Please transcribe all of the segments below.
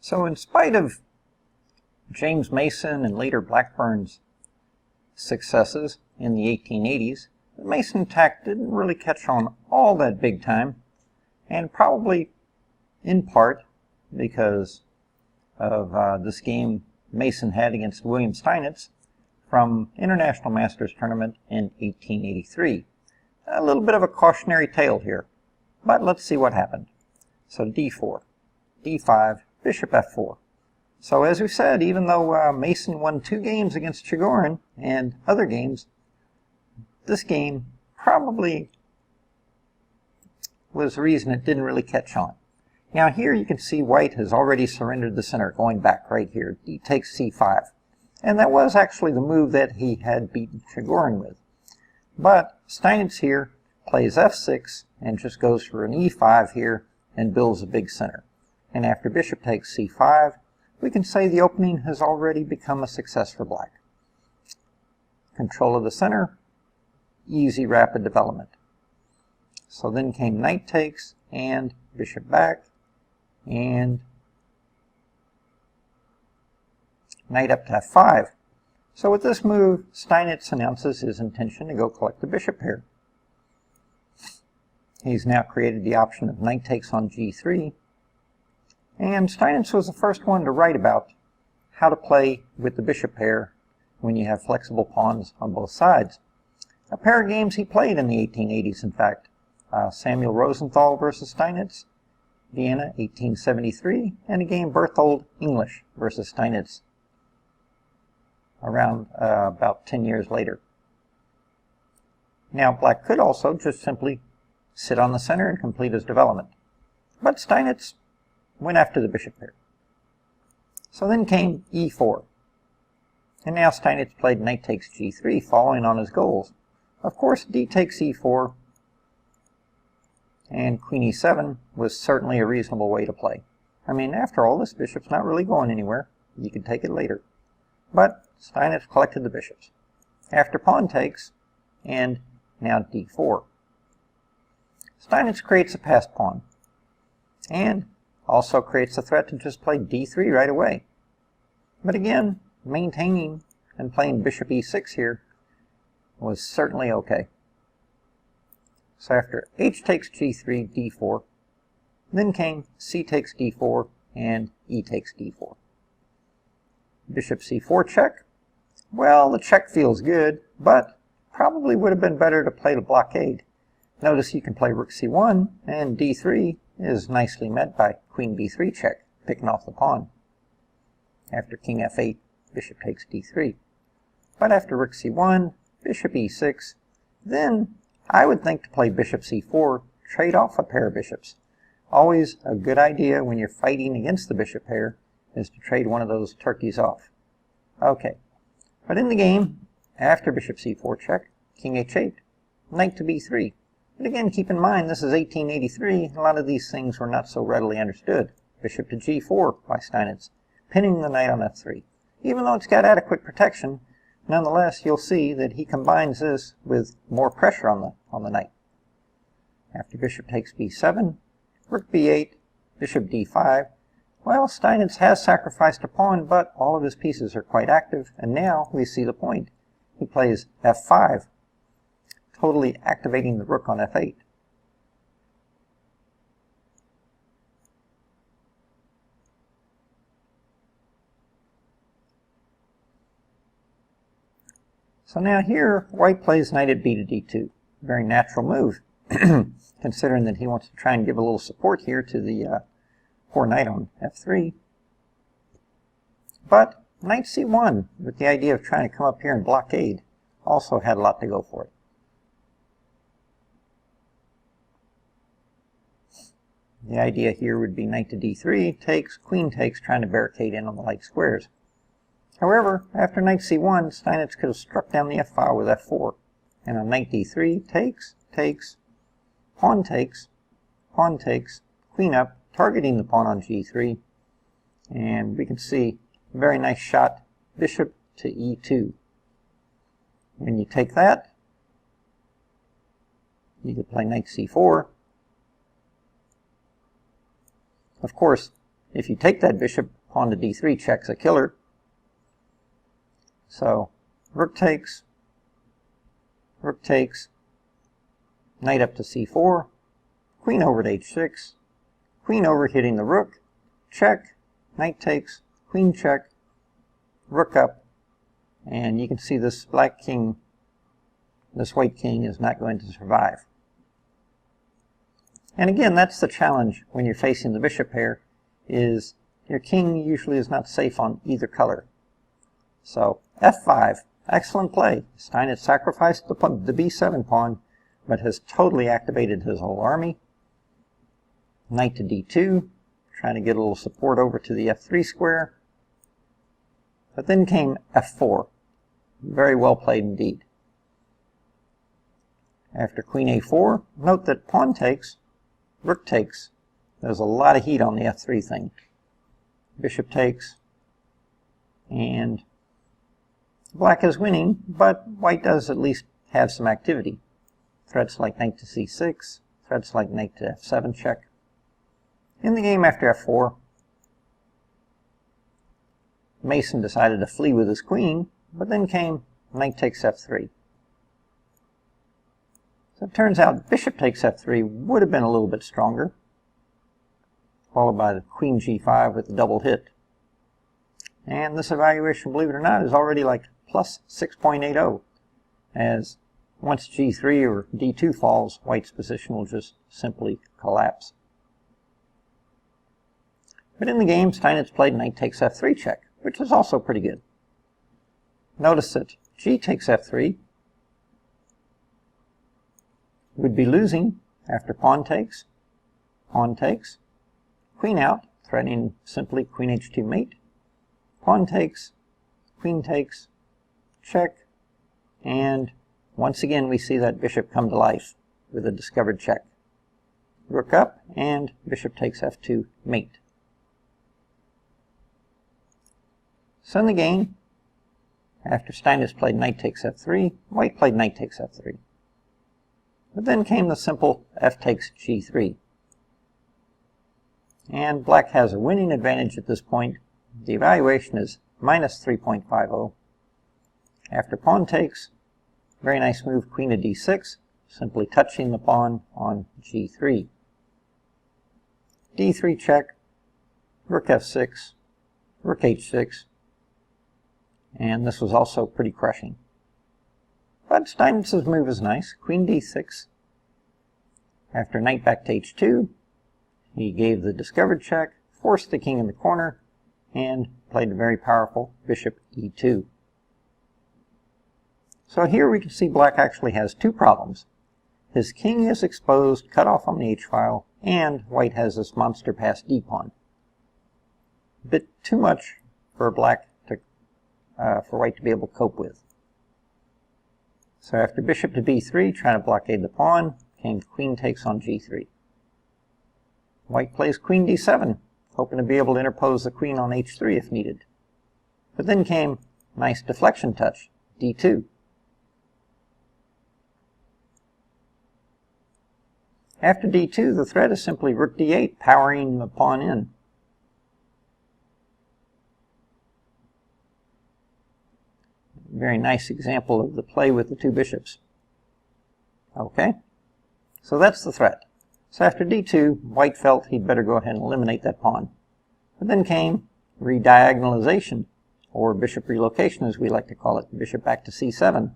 So in spite of James Mason and later Blackburn's successes in the 1880s, the Mason attack didn't really catch on all that big time, and probably in part because of this game Mason had against William Steinitz from International Masters Tournament in 1883. A little bit of a cautionary tale here, but let's see what happened. So d4, d5, bishop f4. So as we said, even though Mason won 2 games against Chigorin and other games, this game probably was the reason it didn't really catch on. Now here you can see White has already surrendered the center, going back right here. D takes c5. And that was actually the move that he had beaten Chigorin with. But Steinitz here plays f6 and just goes for an e5 here and builds a big center. And after bishop takes c5, we can say the opening has already become a success for Black. Control of the center, easy rapid development. So then came knight takes and bishop back and knight up to f5. So with this move, Steinitz announces his intention to go collect the bishop pair. He's now created the option of knight takes on g3, and Steinitz was the first one to write about how to play with the bishop pair when you have flexible pawns on both sides. A pair of games he played in the 1880s, in fact. Samuel Rosenthal versus Steinitz, Vienna, 1873, and a game Berthold English versus Steinitz around about 10 years later. Now Black could also just simply sit on the center and complete his development, but Steinitz went after the bishop pair. So then came e4, and now Steinitz played knight takes g3, following on his goals. Of course, d takes e4 and queen e7 was certainly a reasonable way to play. I mean, after all, this bishop's not really going anywhere. You can take it later. But Steinitz collected the bishops. After pawn takes, and now d4. Steinitz creates a passed pawn, and also creates a threat to just play d3 right away. But again, maintaining and playing bishop e6 here was certainly okay. So after h takes g3, d4, then came c takes d4 and e takes d4. Bishop c4 check. Well, the check feels good, but probably would have been better to play the blockade. Notice you can play rook c1, and d3 is nicely met by queen b3 check, picking off the pawn. After king f8, bishop takes d3. But after rook c1, bishop e6, then I would think to play bishop c4, trade off a pair of bishops. Always a good idea when you're fighting against the bishop pair is to trade one of those turkeys off. Okay, but in the game, after bishop c4 check, king h8, knight to b3. But again, keep in mind, this is 1883, a lot of these things were not so readily understood. Bishop to g4 by Steinitz, pinning the knight on f3. Even though it's got adequate protection, nonetheless, you'll see that he combines this with more pressure on the knight. After bishop takes b7, rook b8, bishop d5. Well, Steinitz has sacrificed a pawn, but all of his pieces are quite active, and now we see the point. He plays f5, totally activating the rook on f8. So now here, White plays knight at b to d2. Very natural move, considering that he wants to try and give a little support here to the poor knight on f3. But knight c1, with the idea of trying to come up here and blockade, also had a lot to go for it. The idea here would be knight to d3, takes, queen takes, trying to barricade in on the light squares. However, after knight c1, Steinitz could have struck down the f-file with f4. And on knight d3, takes, takes, pawn takes, queen up, targeting the pawn on g3. And we can see a very nice shot, bishop to e2. When you take that, you could play knight c4. Of course, if you take that bishop, pawn to d3 checks a killer. So rook takes, knight up to c4, queen over to h6, queen over hitting the rook, check, knight takes, queen check, rook up, and you can see this black king, this white king is not going to survive. And again, that's the challenge when you're facing the bishop pair, is your king usually is not safe on either color. So f5, excellent play. Steinitz sacrificed the b7 pawn, but has totally activated his whole army. Knight to d2, trying to get a little support over to the f3 square. But then came f4. Very well played indeed. After queen a4, note that pawn takes, rook takes. There's a lot of heat on the f3 thing. Bishop takes, and black is winning, but white does at least have some activity. Threats like knight to c6, threats like knight to f7 check. In the game after f4, Mason decided to flee with his queen, but then came knight takes f3. So it turns out bishop takes f3 would have been a little bit stronger, followed by the queen g5 with the double hit. And this evaluation, believe it or not, is already like plus 6.80, as once g3 or d2 falls, white's position will just simply collapse. But in the game, Steinitz played knight takes f3 check, which is also pretty good. Notice that g takes f3 would be losing after pawn takes, queen out, threatening simply queen h2 mate, pawn takes, queen takes, check, and once again we see that bishop come to life with a discovered check. Rook up, and bishop takes f2 mate. So in the game, after Steinitz played knight takes f3, white played knight takes f3. But then came the simple f takes g3. And black has a winning advantage at this point. The evaluation is minus 3.50. After pawn takes, very nice move, queen to d6, simply touching the pawn on g3. d3 check, rook f6, rook h6, and this was also pretty crushing. But Steinitz's move is nice, queen d6. After knight back to h2, he gave the discovered check, forced the king in the corner, and played a very powerful bishop e2. So here we can see black actually has two problems. His king is exposed, cut off on the h-file, and white has this monster passed d-pawn. A bit too much for black to, for white to be able to cope with. So after bishop to b3, trying to blockade the pawn, came queen takes on g3. White plays queen d7, hoping to be able to interpose the queen on h3 if needed. But then came nice deflection touch, d2. After d2, the threat is simply rook d8, powering the pawn in. Very nice example of the play with the two bishops. Okay, so that's the threat. So after d2, white felt he'd better go ahead and eliminate that pawn. But then came rediagonalization, or bishop relocation as we like to call it, bishop back to c7.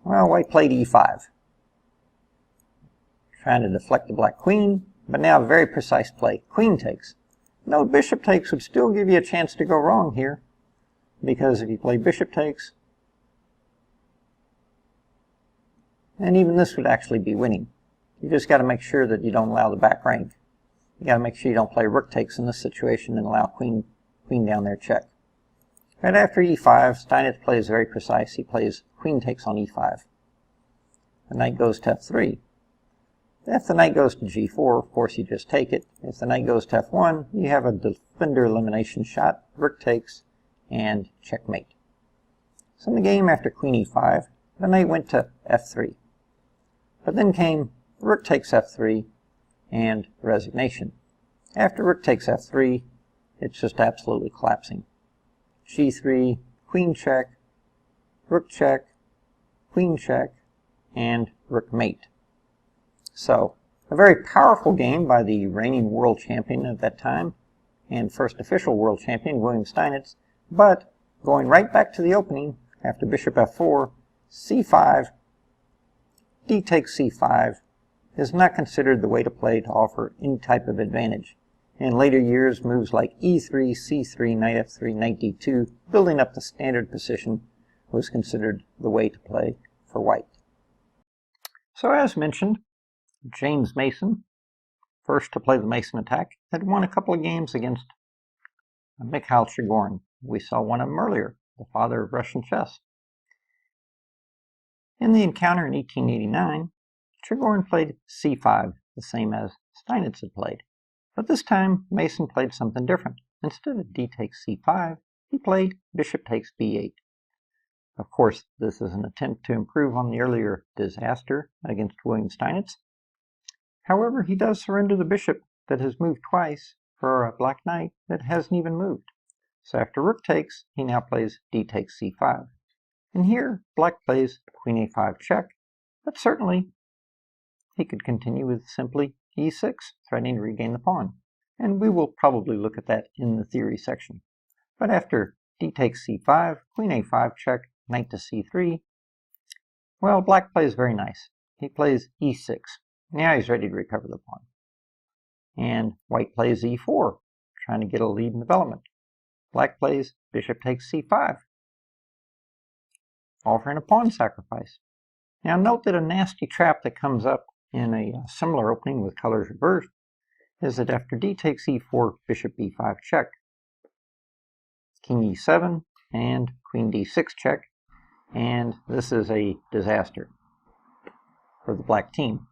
Well, white played e5. Trying to deflect the black queen, but now a very precise play. Queen takes. Note bishop takes would still give you a chance to go wrong here, because if you play bishop takes, and even this would actually be winning. You just got to make sure that you don't allow the back rank. You got to make sure you don't play rook takes in this situation and allow queen down there check. Right after e5, Steinitz plays very precise. He plays queen takes on e5. The knight goes to f3. If the knight goes to g4, of course you just take it. If the knight goes to f1, you have a defender elimination shot, rook takes, and checkmate. So in the game after queen e5, the knight went to f3. But then came rook takes f3 and resignation. After rook takes f3, it's just absolutely collapsing. g3, queen check, queen check, and rook mate. So, a very powerful game by the reigning world champion at that time, and first official world champion, William Steinitz, but going right back to the opening, after bishop f4, c5, d takes c5, is not considered the way to play to offer any type of advantage. In later years, moves like e3, c3, knight f3, knight d2, building up the standard position, was considered the way to play for white. So as mentioned, James Mason, first to play the Mason attack, had won a couple of games against Mikhail Chigorin. We saw one of them earlier, the father of Russian chess. In the encounter in 1889, Chigorin played c5, the same as Steinitz had played. But this time, Mason played something different. Instead of d takes c5, he played bishop takes b8. Of course, this is an attempt to improve on the earlier disaster against William Steinitz. However, he does surrender the bishop that has moved twice for a black knight that hasn't even moved. So after rook takes, he now plays d takes c5. And here, black plays queen a5 check, but certainly he could continue with simply e6, threatening to regain the pawn. And we will probably look at that in the theory section. But after d takes c5, queen a5 check, knight to c3, well, black plays very nice. He plays e6. Now he's ready to recover the pawn. And white plays e4, trying to get a lead in development. Black plays bishop takes c5, offering a pawn sacrifice. Now note that a nasty trap that comes up in a similar opening with colors reversed is that after d takes e4, bishop b5 check, king e7, and queen d6 check, and this is a disaster for the black team.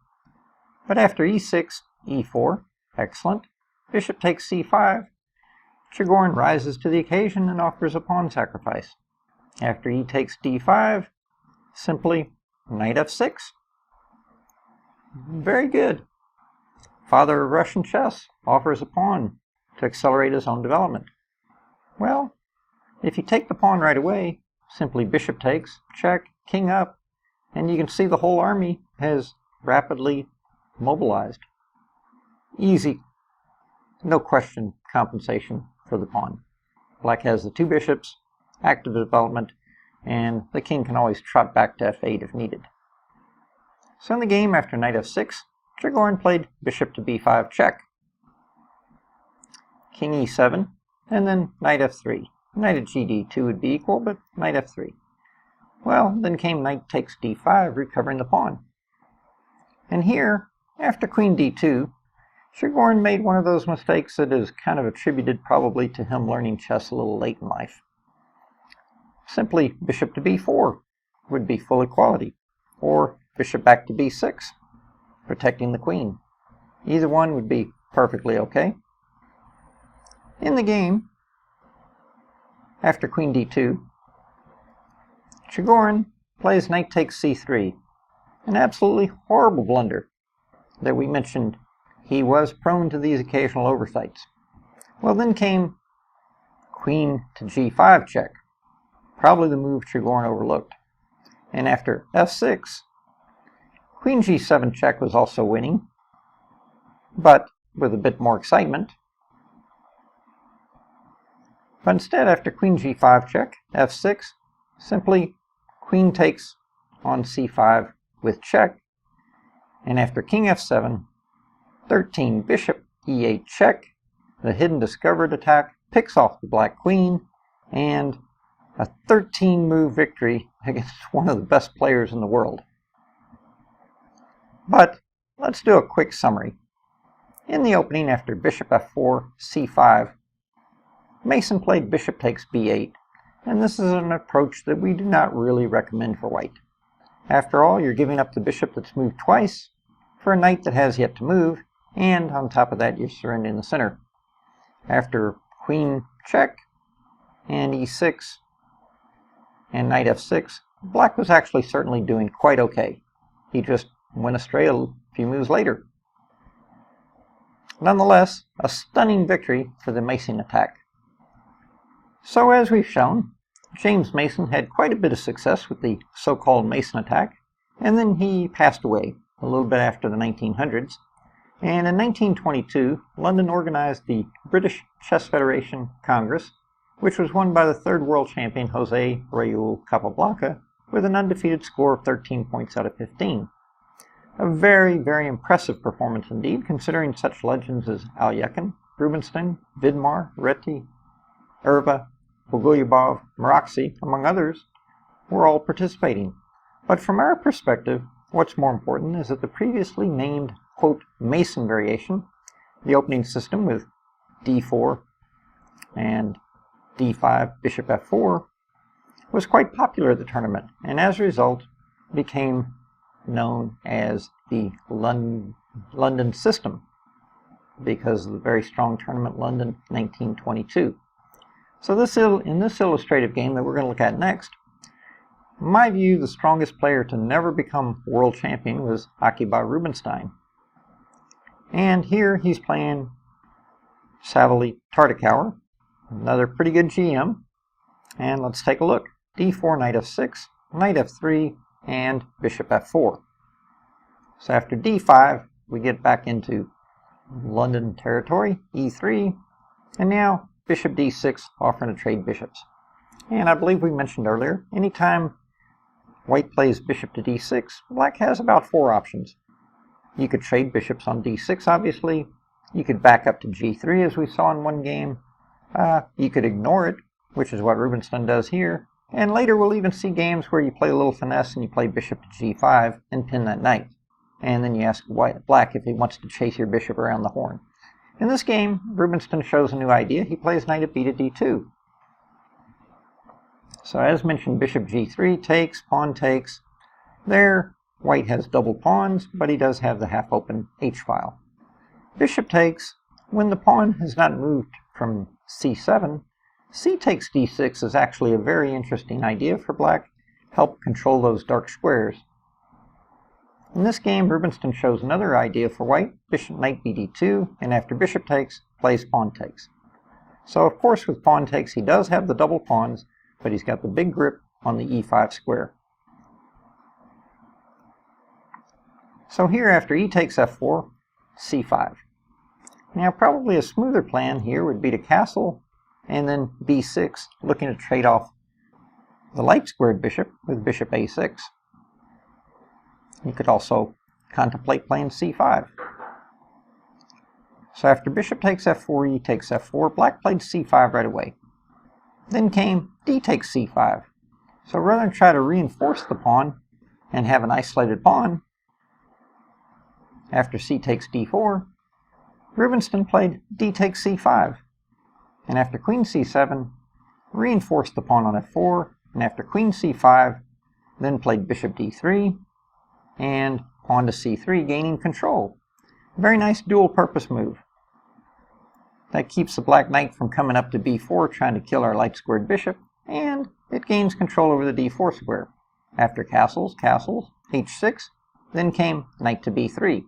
But after e6, e4, excellent, bishop takes c5, Chigorin rises to the occasion and offers a pawn sacrifice. After e takes d5, simply knight f6. Very good. Father of Russian chess offers a pawn to accelerate his own development. Well, if you take the pawn right away, simply bishop takes, check, king up, and you can see the whole army has rapidly mobilized. Easy, no question, compensation for the pawn. Black has the two bishops, active development, and the king can always trot back to f8 if needed. So in the game, after knight f6, Chigorin played bishop to b5 check, king e7, and then knight f3. Knight at gd2 would be equal, but knight f3. Well, then came knight takes d5, recovering the pawn. And here, after queen d2, Chigorin made one of those mistakes that is kind of attributed probably to him learning chess a little late in life. Simply bishop to b4 would be full equality, or bishop back to b6, protecting the queen. Either one would be perfectly okay. In the game, after queen d2, Chigorin plays knight takes c3, an absolutely horrible blunder that we mentioned. He was prone to these occasional oversights. Well, then came queen to g5 check, probably the move Chigorin overlooked. And after f6, queen g7 check was also winning, but with a bit more excitement. But instead, after queen g5 check, f6, simply queen takes on c5 with check, and after king f7, 13 bishop e8 check, the hidden discovered attack picks off the black queen, and a 13-move victory against one of the best players in the world. But let's do a quick summary. In the opening, after bishop f4, c5, Mason played bishop takes b8, and this is an approach that we do not really recommend for white. After all, you're giving up the bishop that's moved twice for a knight that has yet to move, and on top of that, you're surrendering the center. After queen check, and e6, and knight f6, black was actually certainly doing quite okay. He just went astray a few moves later. Nonetheless, a stunning victory for the Mason attack. So as we've shown, James Mason had quite a bit of success with the so-called Mason attack, and then he passed away a little bit after the 1900s. And in 1922, London organized the British Chess Federation Congress, which was won by the third world champion Jose Raul Capablanca with an undefeated score of 13 points out of 15. A very, very impressive performance indeed, considering such legends as Alekhine, Rubinstein, Vidmar, Reti, Erba, Bogolyubov, Maroczy, among others, were all participating. But from our perspective, what's more important is that the previously named, quote, Mason variation, the opening system with d4 and d5, bishop f4, was quite popular at the tournament, and as a result became known as the London system because of the very strong tournament London 1922. So in this illustrative game that we're going to look at next, in my view, the strongest player to never become world champion was Akiba Rubinstein. And here he's playing Savily Tartakower, another pretty good GM. And let's take a look. d4, knight f6, knight f3, and bishop f4. So after d5, we get back into London territory, e3, and now bishop d6, offering to trade bishops. And I believe we mentioned earlier, anytime white plays bishop to d6, black has about 4 options. You could trade bishops on d6, obviously. You could back up to g3, as we saw in one game. You could ignore it, which is what Rubinstein does here. And later we'll even see games where you play a little finesse and you play bishop to g5 and pin that knight. And then you ask black if he wants to chase your bishop around the horn. In this game, Rubinstein shows a new idea. He plays knight at b to d2. So as mentioned, bishop g3 takes, pawn takes. There, white has double pawns, but he does have the half-open h-file. Bishop takes. When the pawn has not moved from c7, c takes d6 is actually a very interesting idea for black. Help control those dark squares. In this game, Rubinstein shows another idea for white, bishop knight bd2, and after bishop takes, plays pawn takes. So of course with pawn takes he does have the double pawns, but he's got the big grip on the e5 square. So here after e takes f4, c5. Now probably a smoother plan here would be to castle, and then b6, looking to trade off the light squared bishop with bishop a6. You could also contemplate playing c5. So after bishop takes f4, e takes f4, black played c5 right away. Then came d takes c5. So rather than try to reinforce the pawn and have an isolated pawn, after c takes d4, Rubinstein played d takes c5. And after queen c7, reinforced the pawn on f4, and after queen c5, then played bishop d3, and pawn to c3, gaining control. Very nice dual-purpose move. That keeps the black knight from coming up to b4, trying to kill our light-squared bishop, and it gains control over the d4 square. After castles, h6, then came knight to b3,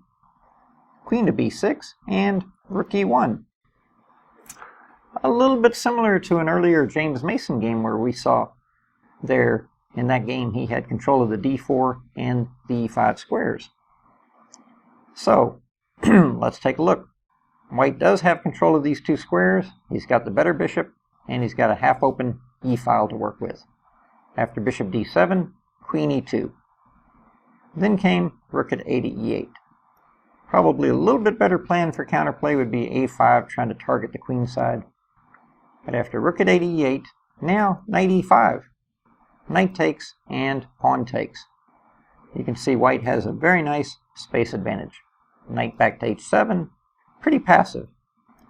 queen to b6, and rook e1. A little bit similar to an earlier James Mason game where we saw there, in that game, he had control of the d4 and the e5 squares. So, let's take a look. White does have control of these two squares. He's got the better bishop, and he's got a half-open e-file to work with. After bishop d7, queen e2. Then came rook at a to e8. Probably a little bit better plan for counterplay would be a5, trying to target the queen side. But after rook at a to e8, now knight e5. Knight takes and pawn takes. You can see white has a very nice space advantage. Knight back to h7, pretty passive.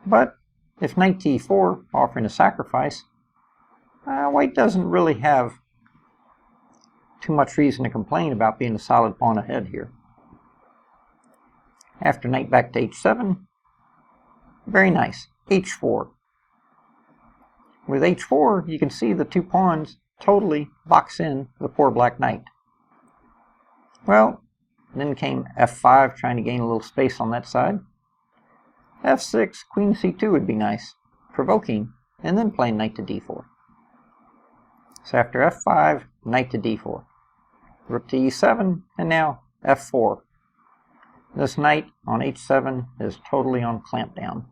But if knight to e4, offering a sacrifice, white doesn't really have too much reason to complain about being a solid pawn ahead here. After knight back to h7, very nice, h4. With h4, you can see the two pawns totally box in the poor black knight. Well, then came f5, trying to gain a little space on that side. f6, queen c2 would be nice, provoking, and then playing knight to d4. So after f5, knight to d4. Rook to e7, and now f4. This knight on h7 is totally on clampdown.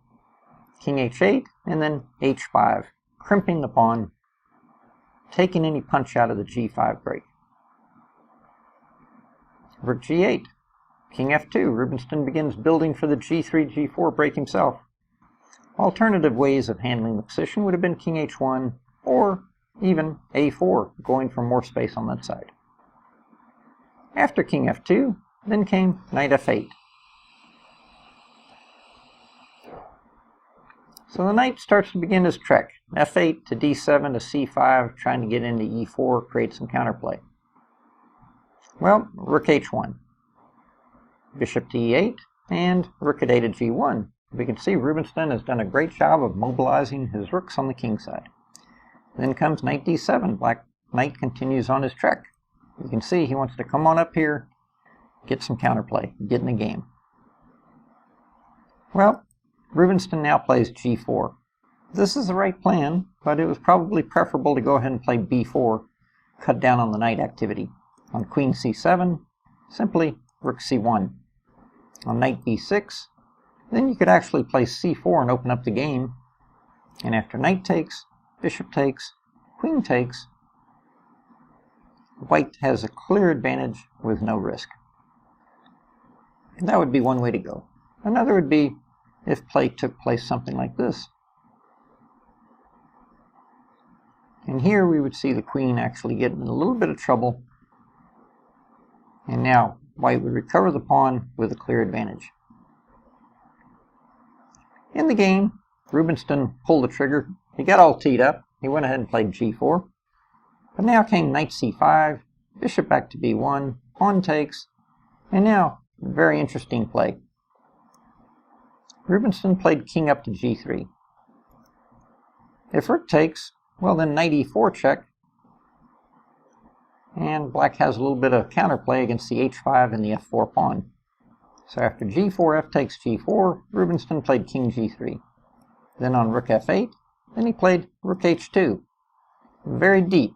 King h8, and then h5, crimping the pawn, taking any punch out of the g5 break. Rook g8, king f2, Rubinstein begins building for the g3, g4 break himself. Alternative ways of handling the position would have been king h1, or even a4, going for more space on that side. After king f2, then came knight f8. So the knight starts to begin his trek. f8 to d7 to c5, trying to get into e4, create some counterplay. Well, rook h1, bishop to e8, and rook at a to g1. We can see Rubinstein has done a great job of mobilizing his rooks on the king side. Then comes knight d7. Black knight continues on his trek. You can see he wants to come on up here, get some counterplay, get in the game. Well, Rubinstein now plays g4. This is the right plan, but it was probably preferable to go ahead and play b4, cut down on the knight activity. On queen c7, simply rook c1. On knight b6, then you could actually play c4 and open up the game. And after knight takes, bishop takes, queen takes, white has a clear advantage with no risk. And that would be one way to go. Another would be if play took place something like this. And here we would see the queen actually get in a little bit of trouble. And now white would recover the pawn with a clear advantage. In the game, Rubinstein pulled the trigger. He got all teed up. He went ahead and played g4. But now came knight c5, bishop back to b1, pawn takes, and now a very interesting play. Rubinstein played king up to g3. If rook takes, well then knight e4 check, and black has a little bit of counterplay against the h5 and the f4 pawn. So after g4, f takes g4, Rubinstein played king g3. Then on rook f8, then he played rook h2. Very deep.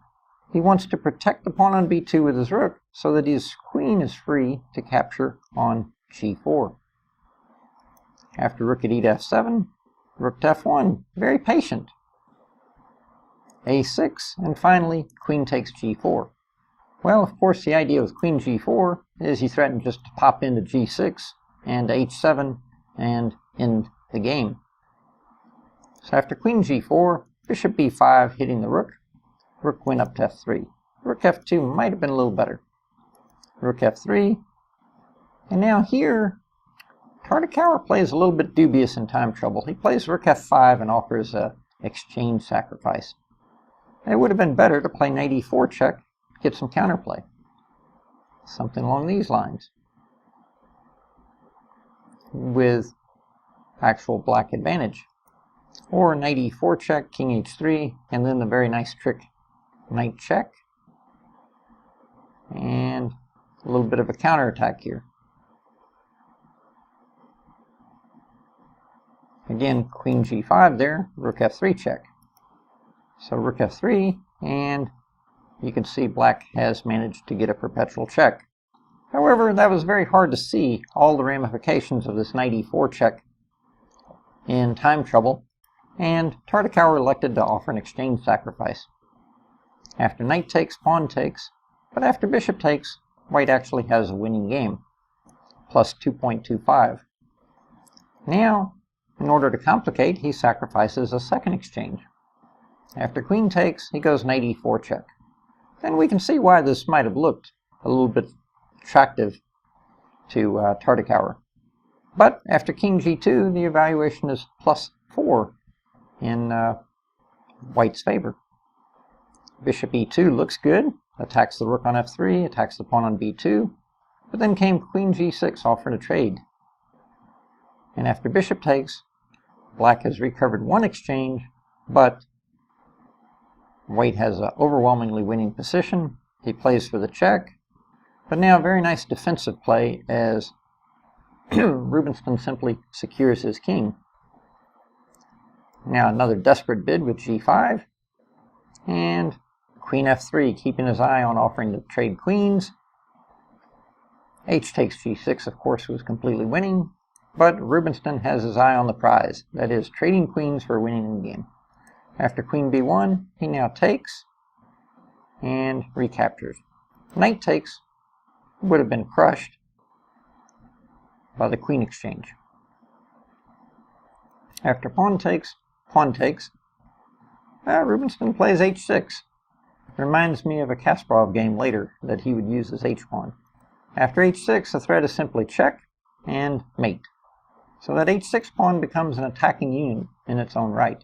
He wants to protect the pawn on b2 with his rook so that his queen is free to capture on g4. After rook at e to f7, rook to f1, very patient. a6, and finally queen takes g4. Well, of course, the idea with queen g4 is you threaten just to pop into g6 and h7 and end the game. So after queen g4, bishop b5 hitting the rook, rook went up to f3. Rook f2 might have been a little better. Rook f3, and now here, Tartakower plays a little bit dubious in time trouble. He plays rook f5 and offers a exchange sacrifice. It would have been better to play knight e4 check, get some counterplay. Something along these lines. With actual black advantage. Or knight e4 check, king h3, and then the very nice trick, knight check. And a little bit of a counterattack here. Again, queen g5 there, rook f3 check. So rook f3, and you can see black has managed to get a perpetual check. However, that was very hard to see all the ramifications of this knight e4 check in time trouble, and Tartakower elected to offer an exchange sacrifice. After knight takes, pawn takes, but after bishop takes, white actually has a winning game, plus 2.25. Now, in order to complicate, he sacrifices a second exchange. After queen takes, he goes knight e4 check. And we can see why this might have looked a little bit attractive to Tartakower. But after king g2, the evaluation is plus 4 in white's favor. Bishop e2 looks good, attacks the rook on f3, attacks the pawn on b2, but then came queen g6 offering a trade. And after bishop takes, black has recovered one exchange, but white has an overwhelmingly winning position. He plays for the check, but now a very nice defensive play as Rubinstein simply secures his king. Now another desperate bid with g5, and queen f3, keeping his eye on offering to trade queens. H takes g6, of course, was completely winning, but Rubinstein has his eye on the prize, that is, trading queens for winning the game. After queen b1, he now takes and recaptures. Knight takes would have been crushed by the queen exchange. After pawn takes, Rubinstein plays h6. Reminds me of a Kasparov game later that he would use as h-pawn. After h6, the threat is simply check and mate. So that h6 pawn becomes an attacking unit in its own right.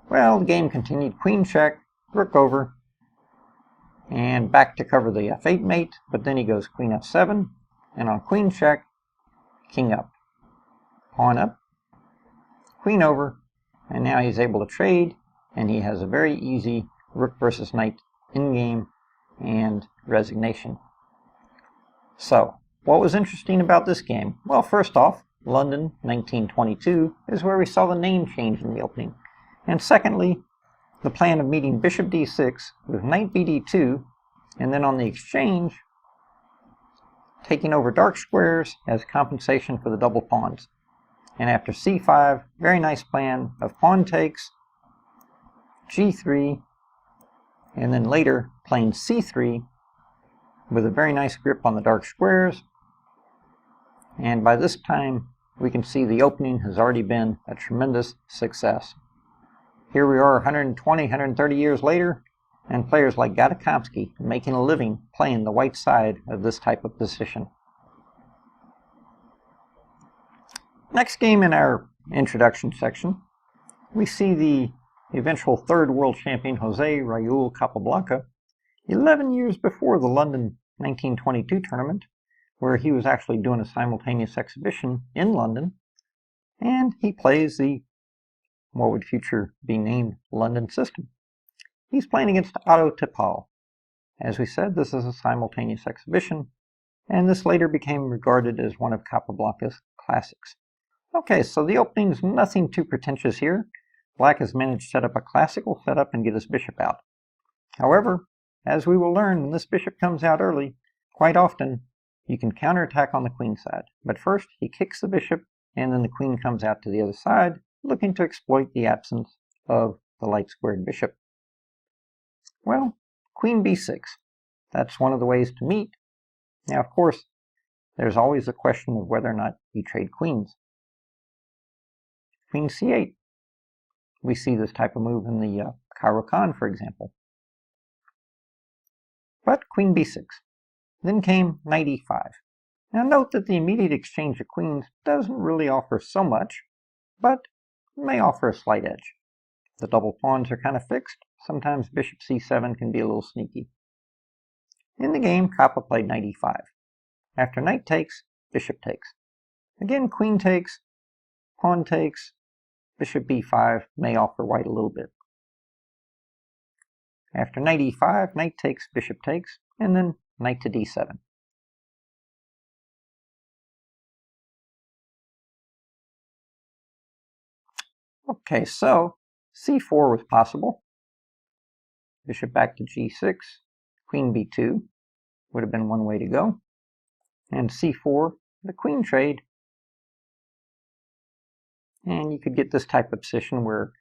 Well, the game continued queen check, rook over, and back to cover the f8 mate, but then he goes queen f7, and on queen check, king up, pawn up, queen over, and now he's able to trade, and he has a very easy rook versus knight in-game and resignation. So, what was interesting about this game? Well, first off, London 1922 is where we saw the name change in the opening. And secondly, the plan of meeting bishop d6 with knight bd2, and then on the exchange, taking over dark squares as compensation for the double pawns. And after c5, very nice plan of pawn takes, g3, and then later playing c3 with a very nice grip on the dark squares. And by this time, we can see the opening has already been a tremendous success. Here we are 120, 130 years later, and players like Gadakovsky making a living playing the white side of this type of position. Next game in our introduction section, we see the eventual third world champion Jose Raul Capablanca 11 years before the London 1922 tournament, where he was actually doing a simultaneous exhibition in London, and he plays the what would future be named London system. He's playing against Otto Tippal. As we said, this is a simultaneous exhibition, and this later became regarded as one of Capablanca's classics. Okay, so the opening's nothing too pretentious here. Black has managed to set up a classical setup and get his bishop out. However, as we will learn, when this bishop comes out early, quite often you can counterattack on the queen side. But first, he kicks the bishop, and then the queen comes out to the other side, looking to exploit the absence of the light-squared bishop. Well, queen b6. That's one of the ways to meet. Now, of course, there's always the question of whether or not you trade queens. Queen c8. We see this type of move in the Caro-Kann, for example. But queen b6. Then came knight e5. Now note that the immediate exchange of queens doesn't really offer so much, but may offer a slight edge. The double pawns are kind of fixed. Sometimes bishop c7 can be a little sneaky. In the game, Capa played knight e5. After knight takes, bishop takes. Again, queen takes, pawn takes, bishop b5 may offer white a little bit. After knight e5, knight takes, bishop takes, and then knight to d7. Okay, so c4 was possible. Bishop back to g6, queen b2 would have been one way to go. And c4, the queen trade. And you could get this type of position where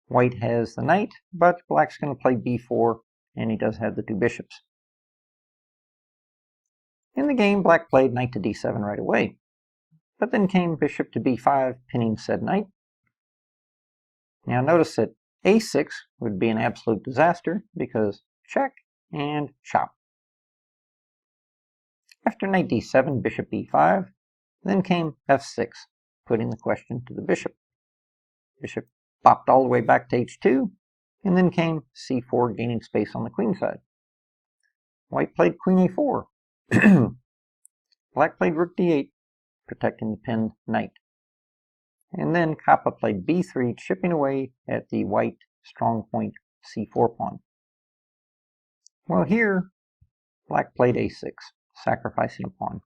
white has the knight, but black's going to play b4, and he does have the two bishops. In the game, black played knight to d7 right away, but then came bishop to b5, pinning said knight. Now notice that a6 would be an absolute disaster because check and chop. After knight d7, bishop b5, then came f6, putting the question to the bishop. Bishop popped all the way back to h2, and then came c4, gaining space on the queen side. White played queen a4. Black played rook d8, protecting the pinned knight. And then Capa played b3, chipping away at the white strong point c4 pawn. Well, here, black played a6, sacrificing a pawn.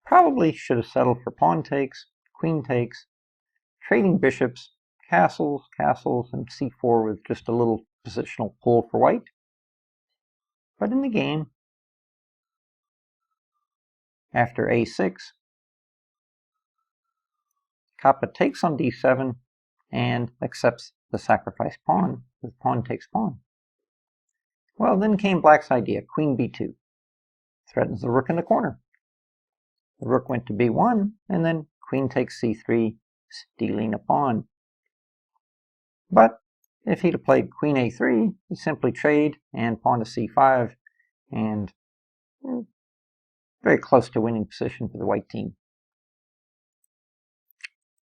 Probably should have settled for pawn takes, queen takes, trading bishops, castles, and c4 with just a little positional pull for white. But in the game, after a6, Kappa takes on d7 and accepts the sacrificed pawn with pawn takes pawn. Well, then came black's idea, queen b2. Threatens the rook in the corner. The rook went to b1, and then queen takes c3, stealing a pawn. But if he'd have played queen a3, he'd simply trade and pawn to c5, and very close to winning position for the white team.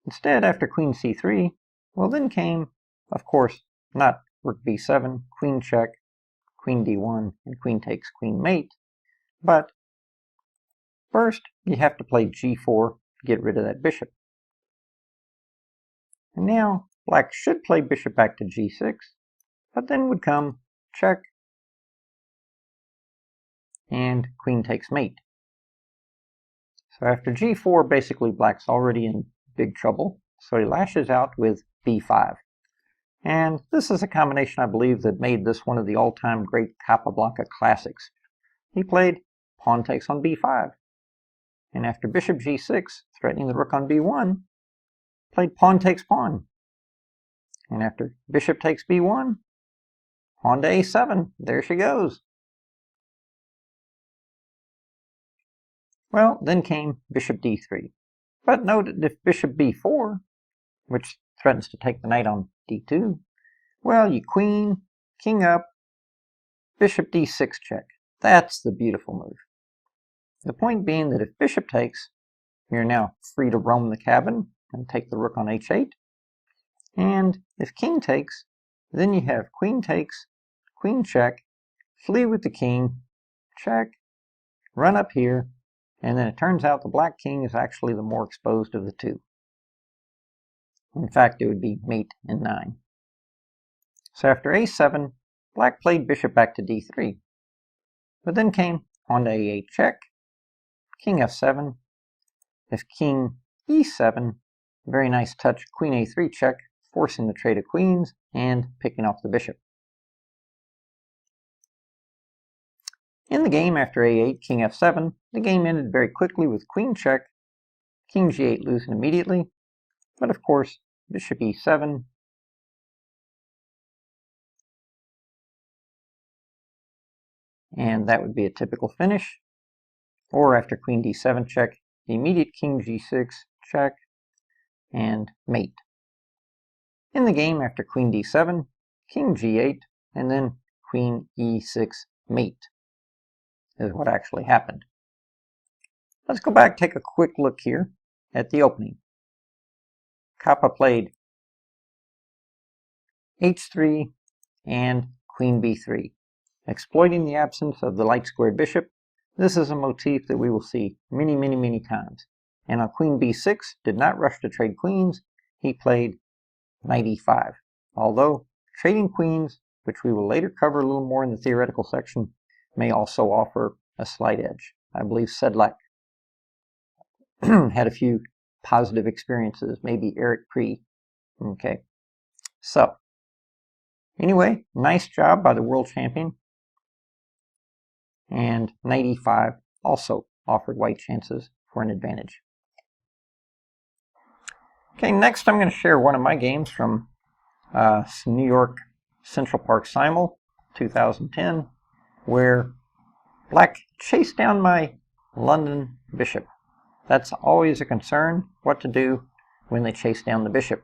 Instead, after queen c3, well, then came, of course, not rook b7, queen check, queen d1, and queen takes queen mate, but first you have to play g4 to get rid of that bishop. And now black should play bishop back to g6, but then would come check and queen takes mate. So after g4, basically black's already in big trouble, so he lashes out with b5. And this is a combination, I believe, that made this one of the all-time great Capablanca classics. He played pawn takes on b5, and after bishop g6, threatening the rook on b1, played pawn takes pawn. And after bishop takes b1, pawn to a7, there she goes. Well, then came bishop d3. But note that if bishop b4, which threatens to take the knight on d2, well, you queen, king up, bishop d6 check. That's the beautiful move. The point being that if bishop takes, you're now free to roam the cabin and take the rook on h8. And if king takes, then you have queen takes, queen check, flee with the king, check, run up here, and then it turns out the black king is actually the more exposed of the two. In fact, it would be mate in 9. So after a7, black played bishop back to d3. But then came pawn to a8 check, king f7, if king e7, very nice touch, queen a3 check, forcing the trade of queens and picking off the bishop. In the game after a8, king f7, the game ended very quickly with queen check, king g8 losing immediately, but of course, bishop e7, and that would be a typical finish. Or after queen d7 check, the immediate king g6 check, and mate. In the game after queen d7, king g8, and then queen e6 mate is what actually happened. Let's go back, take a quick look here at the opening. Kappa played h3 and queen b3, exploiting the absence of the light squared bishop. This is a motif that we will see many, many, many times. And on queen b6, did not rush to trade queens, he played knight e5. Although trading queens, which we will later cover a little more in the theoretical section, may also offer a slight edge. I believe Sedlak had a few positive experiences, maybe Eric Pree. Okay, so anyway, nice job by the world champion. And knight e5 also offered white chances for an advantage. Okay, next I'm going to share one of my games from New York Central Park Simul 2010, where black chased down my London bishop. That's always a concern, what to do when they chase down the bishop,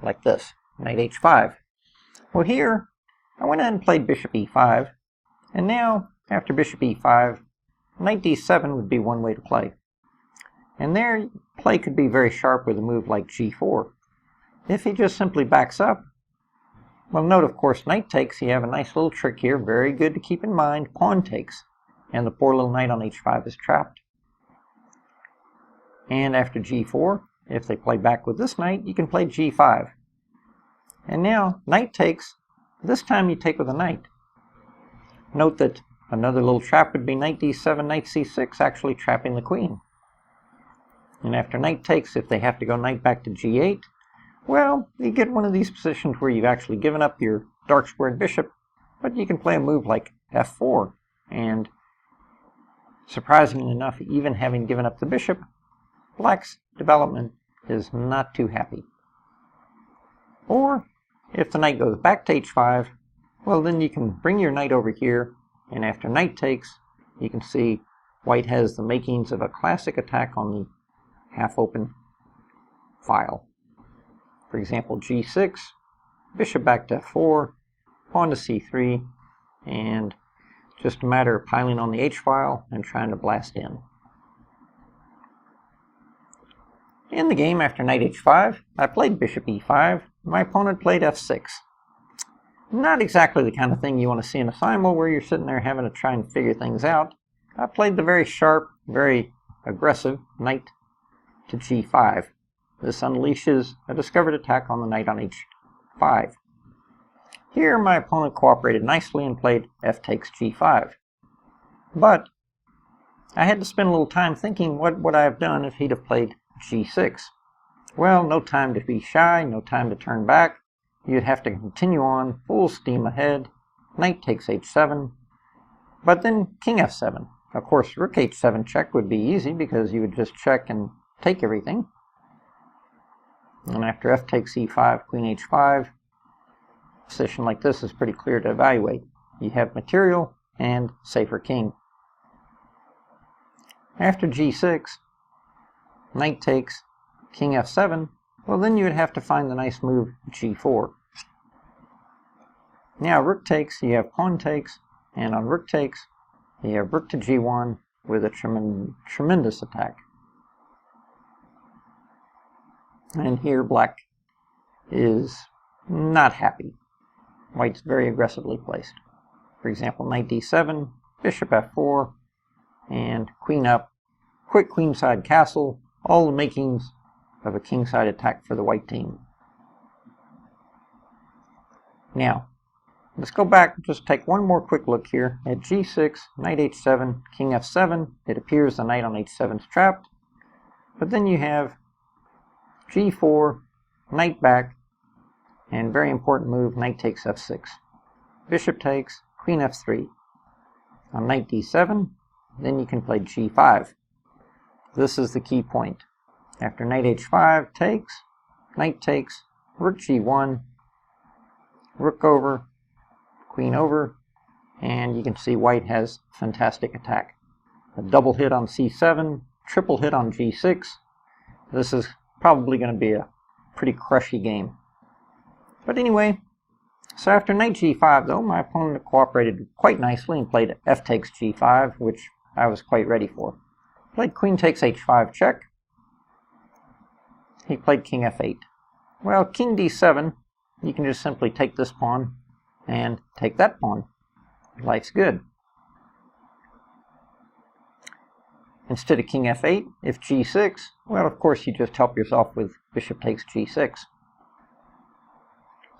like this, knight h5. Well, here, I went ahead and played bishop e5, and now, after bishop e5, knight d7 would be one way to play. And there, play could be very sharp with a move like g4. If he just simply backs up, well, note, of course, knight takes, you have a nice little trick here, very good to keep in mind, pawn takes, and the poor little knight on h5 is trapped. And after g4, if they play back with this knight, you can play g5. And now, knight takes, this time you take with a knight. Note that another little trap would be knight d7, knight c6, actually trapping the queen. And after knight takes, if they have to go knight back to g8, Well, you get one of these positions where you've actually given up your dark squared bishop, but you can play a move like f4, and surprisingly enough, even having given up the bishop, black's development is not too happy. Or, if the knight goes back to h5, well then you can bring your knight over here, and after knight takes, you can see white has the makings of a classic attack on the half-open file. For example, g6, bishop back to f4, pawn to c3, and just a matter of piling on the h-file and trying to blast in. In the game after knight h5, I played bishop e5, my opponent played f6. Not exactly the kind of thing you want to see in a simul where you're sitting there having to try and figure things out. I played the very sharp, very aggressive knight to g5. This unleashes a discovered attack on the knight on h5. Here my opponent cooperated nicely and played f takes g5. But I had to spend a little time thinking what would I have done if he'd have played g6. Well, no time to be shy, no time to turn back. You'd have to continue on, full steam ahead. Knight takes h7, but then king f7. Of course, rook h7 check would be easy because you would just check and take everything. And after f takes e5, queen h5, a position like this is pretty clear to evaluate. You have material and safer king. After g6, knight takes, king f7, well then you would have to find the nice move g4. Now rook takes, you have pawn takes, and on rook takes, you have rook to g1 with a tremendous attack. And here black is not happy. White's very aggressively placed. For example, knight d7, bishop f4, and queen up, quick queenside castle, all the makings of a kingside attack for the white team. Now, let's go back and just take one more quick look here at g6, knight h7, king f7. It appears the knight on h7 is trapped. But then you have g4, knight back, and very important move, knight takes f6. Bishop takes, queen f3. On knight d7, then you can play g5. This is the key point. After knight h5 takes, knight takes, rook g1, rook over, queen over, and you can see white has fantastic attack. A double hit on c7, triple hit on g6. This is probably going to be a pretty crushy game. But anyway, so after knight g5 though, my opponent cooperated quite nicely and played f takes g5, which I was quite ready for. Played queen takes h5 check. He played king f8. Well, king d7, you can just simply take this pawn and take that pawn. Life's good. Instead of king f8, if g6, well, of course, you just help yourself with bishop takes g6.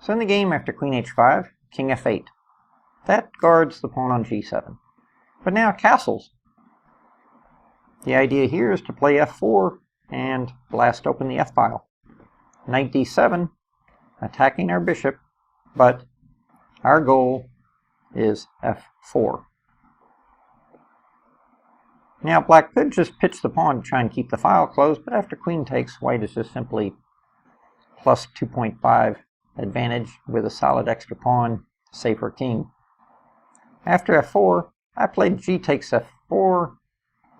So in the game after queen h5, king f8. That guards the pawn on g7. But now castles. The idea here is to play f4 and blast open the f-file. Knight d7, attacking our bishop, but our goal is f4. Now black could just pitch the pawn to try and keep the file closed, but after queen takes, white is just simply plus 2.5 advantage with a solid extra pawn, safer king. After f4, I played g takes f4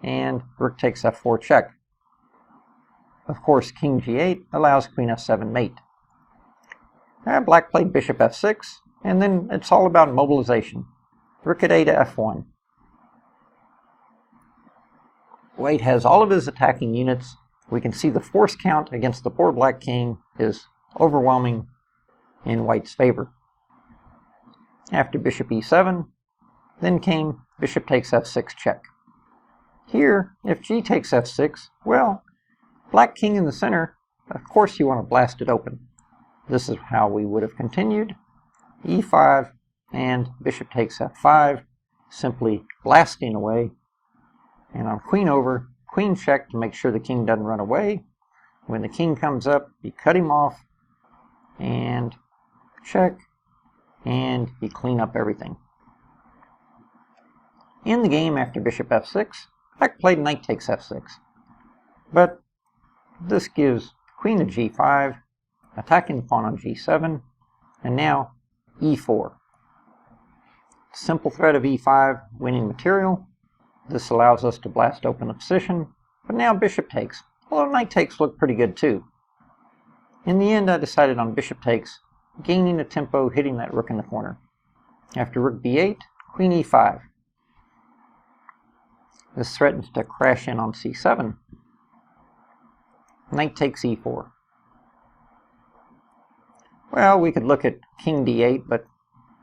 and rook takes f4 check. Of course, king g8 allows queen f7 mate. Black played bishop f6, and then it's all about mobilization. Rook at a to f1. White has all of his attacking units. We can see the force count against the poor black king is overwhelming in white's favor. After bishop e7, then came bishop takes f6 check. Here, if g takes f6, well, black king in the center, of course you want to blast it open. This is how we would have continued. e5 and bishop takes f5, simply blasting away. And on queen over, queen check to make sure the king doesn't run away. When the king comes up, you cut him off, and check, and you clean up everything. In the game after bishop f6, black played knight takes f6. But this gives queen to g5, attacking the pawn on g7, and now e4. Simple threat of e5, winning material. This allows us to blast open the position, but now bishop takes. Although knight takes look pretty good too. In the end, I decided on bishop takes, gaining the tempo, hitting that rook in the corner. After rook b8, queen e5. This threatens to crash in on c7. Knight takes e4. Well, we could look at king d8, but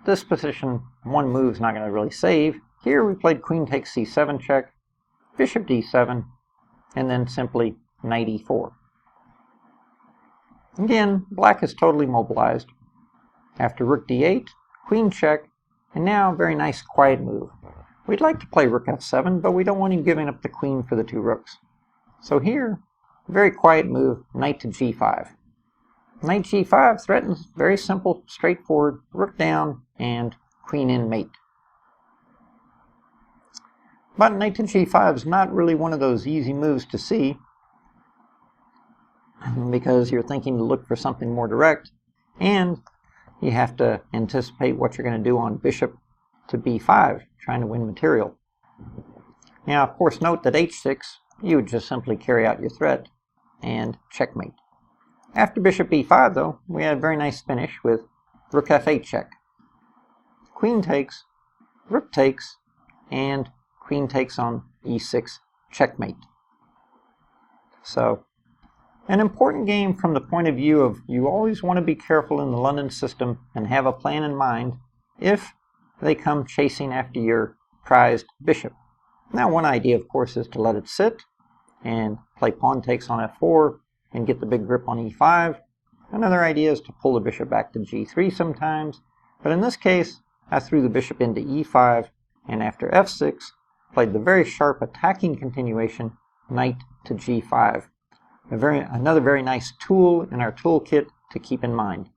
this position, one move is not going to really save. Here we played queen takes c7 check, bishop d7, and then simply knight e4. Again, black is totally mobilized. After rook d8, queen check, and now a very nice quiet move. We'd like to play rook f7, but we don't want him giving up the queen for the two rooks. So here, very quiet move, knight to g5. Knight g5 threatens very simple, straightforward, rook down, and queen in mate. But knight to g5 is not really one of those easy moves to see, because you're thinking to look for something more direct, and you have to anticipate what you're going to do on bishop to b5, trying to win material. Now, of course, note that h6, you would just simply carry out your threat and checkmate. After bishop b5, though, we had a very nice finish with rook f8 check. Queen takes, rook takes, and queen takes on e6 checkmate. So, an important game from the point of view of you always want to be careful in the London system and have a plan in mind if they come chasing after your prized bishop. Now, one idea, of course, is to let it sit and play pawn takes on f4 and get the big grip on e5. Another idea is to pull the bishop back to g3 sometimes, but in this case, I threw the bishop into e5, and after f6, played the very sharp attacking continuation, knight to g5. Another very nice tool in our toolkit to keep in mind.